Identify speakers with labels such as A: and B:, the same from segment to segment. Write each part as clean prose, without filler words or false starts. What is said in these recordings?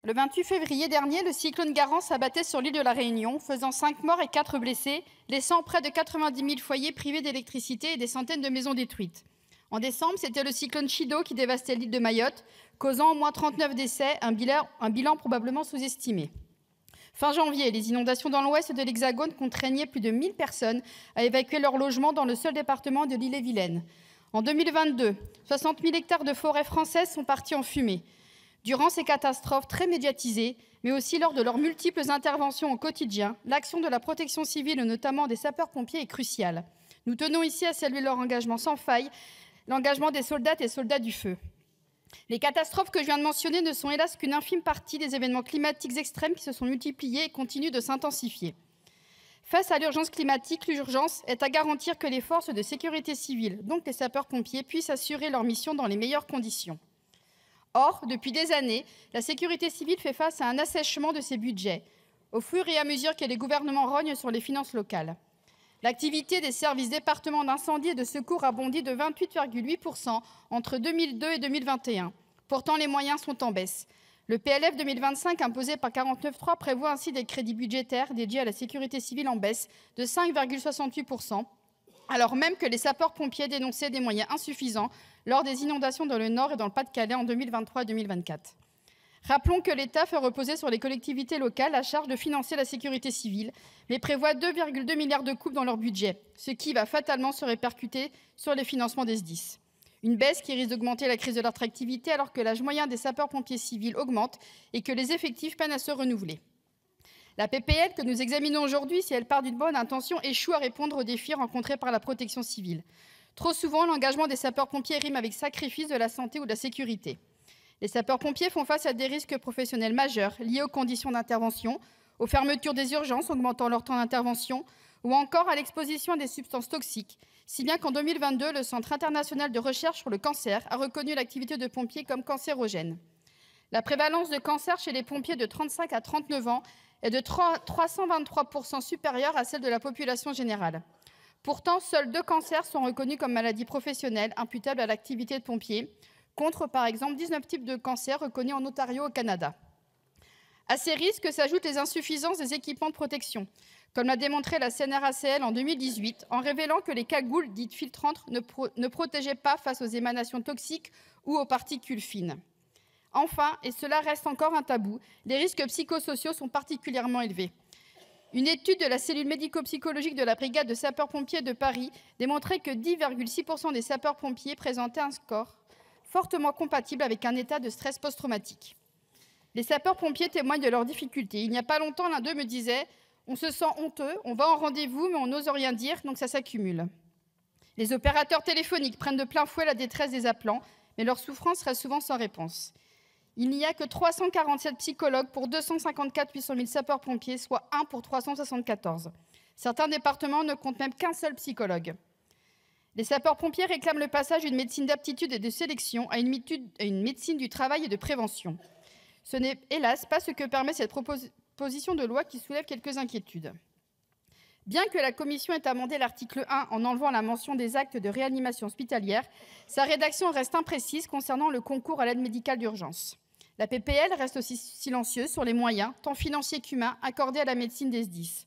A: Le 28 février dernier, le cyclone Garance s'abattait sur l'île de la Réunion, faisant 5 morts et 4 blessés, laissant près de 90 000 foyers privés d'électricité et des centaines de maisons détruites. En décembre, c'était le cyclone Chido qui dévastait l'île de Mayotte, causant au moins 39 décès, un bilan probablement sous-estimé. Fin janvier, les inondations dans l'ouest de l'Hexagone contraignaient plus de 1000 personnes à évacuer leur logement dans le seul département de l'Ille-et-Vilaine. En 2022, 60 000 hectares de forêts françaises sont partis en fumée. Durant ces catastrophes très médiatisées, mais aussi lors de leurs multiples interventions au quotidien, l'action de la protection civile, notamment des sapeurs-pompiers, est cruciale. Nous tenons ici à saluer leur engagement sans faille, l'engagement des soldates et soldats du feu. Les catastrophes que je viens de mentionner ne sont hélas qu'une infime partie des événements climatiques extrêmes qui se sont multipliés et continuent de s'intensifier. Face à l'urgence climatique, l'urgence est à garantir que les forces de sécurité civile, donc les sapeurs-pompiers, puissent assurer leur mission dans les meilleures conditions. Or, depuis des années, la sécurité civile fait face à un assèchement de ses budgets, au fur et à mesure que les gouvernements rognent sur les finances locales. L'activité des services départements d'incendie et de secours a bondi de 28,8% entre 2002 et 2021. Pourtant, les moyens sont en baisse. Le PLF 2025 imposé par 49.3 prévoit ainsi des crédits budgétaires dédiés à la sécurité civile en baisse de 5,68%, alors même que les sapeurs-pompiers dénonçaient des moyens insuffisants lors des inondations dans le Nord et dans le Pas-de-Calais en 2023 et 2024. Rappelons que l'État fait reposer sur les collectivités locales la charge de financer la sécurité civile, mais prévoit 2,2 milliards de coupes dans leur budget, ce qui va fatalement se répercuter sur les financements des SDIS. Une baisse qui risque d'augmenter la crise de l'attractivité alors que l'âge moyen des sapeurs-pompiers civils augmente et que les effectifs peinent à se renouveler. La PPL que nous examinons aujourd'hui, si elle part d'une bonne intention, échoue à répondre aux défis rencontrés par la protection civile. Trop souvent, l'engagement des sapeurs-pompiers rime avec sacrifice de la santé ou de la sécurité. Les sapeurs-pompiers font face à des risques professionnels majeurs liés aux conditions d'intervention, aux fermetures des urgences augmentant leur temps d'intervention ou encore à l'exposition à des substances toxiques, si bien qu'en 2022, le Centre international de recherche sur le cancer a reconnu l'activité de pompier comme cancérogène. La prévalence de cancer chez les pompiers de 35 à 39 ans est de 323% supérieure à celle de la population générale. Pourtant, seuls 2 cancers sont reconnus comme maladies professionnelles imputables à l'activité de pompier, contre, par exemple, 19 types de cancers reconnus en Ontario au Canada. À ces risques s'ajoutent les insuffisances des équipements de protection, comme l'a démontré la CNRACL en 2018, en révélant que les cagoules dites filtrantes ne protégeaient pas face aux émanations toxiques ou aux particules fines. Enfin, et cela reste encore un tabou, les risques psychosociaux sont particulièrement élevés. Une étude de la cellule médico-psychologique de la brigade de sapeurs-pompiers de Paris démontrait que 10,6% des sapeurs-pompiers présentaient un score fortement compatible avec un état de stress post-traumatique. Les sapeurs-pompiers témoignent de leurs difficultés. Il n'y a pas longtemps, l'un d'eux me disait « On se sent honteux, on va en rendez-vous, mais on n'ose rien dire, donc ça s'accumule ». Les opérateurs téléphoniques prennent de plein fouet la détresse des appelants, mais leur souffrance reste souvent sans réponse. Il n'y a que 347 psychologues pour 254 800 000 sapeurs-pompiers, soit 1 pour 374. Certains départements ne comptent même qu'un seul psychologue. Les sapeurs-pompiers réclament le passage d'une médecine d'aptitude et de sélection à une médecine du travail et de prévention. Ce n'est hélas pas ce que permet cette proposition de loi qui soulève quelques inquiétudes. Bien que la commission ait amendé l'article 1 en enlevant la mention des actes de réanimation hospitalière, sa rédaction reste imprécise concernant le concours à l'aide médicale d'urgence. La PPL reste aussi silencieuse sur les moyens, tant financiers qu'humains, accordés à la médecine des SDIS.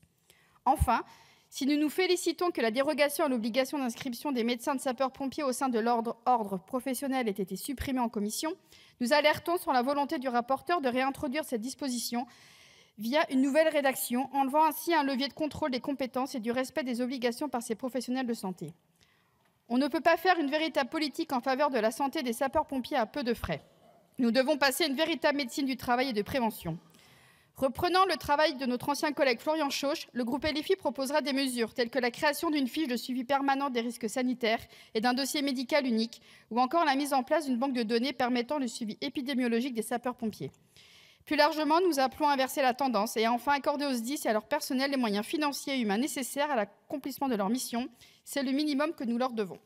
A: Enfin, si nous nous félicitons que la dérogation à l'obligation d'inscription des médecins de sapeurs-pompiers au sein de l'ordre professionnel ait été supprimée en commission, nous alertons sur la volonté du rapporteur de réintroduire cette disposition via une nouvelle rédaction, enlevant ainsi un levier de contrôle des compétences et du respect des obligations par ces professionnels de santé. On ne peut pas faire une véritable politique en faveur de la santé des sapeurs-pompiers à peu de frais. Nous devons passer à une véritable médecine du travail et de prévention. Reprenant le travail de notre ancien collègue Florian Chauche, le groupe LFI proposera des mesures telles que la création d'une fiche de suivi permanent des risques sanitaires et d'un dossier médical unique, ou encore la mise en place d'une banque de données permettant le suivi épidémiologique des sapeurs-pompiers. Plus largement, nous appelons à inverser la tendance et à enfin accorder aux SDIS et à leur personnel les moyens financiers et humains nécessaires à l'accomplissement de leur mission. C'est le minimum que nous leur devons.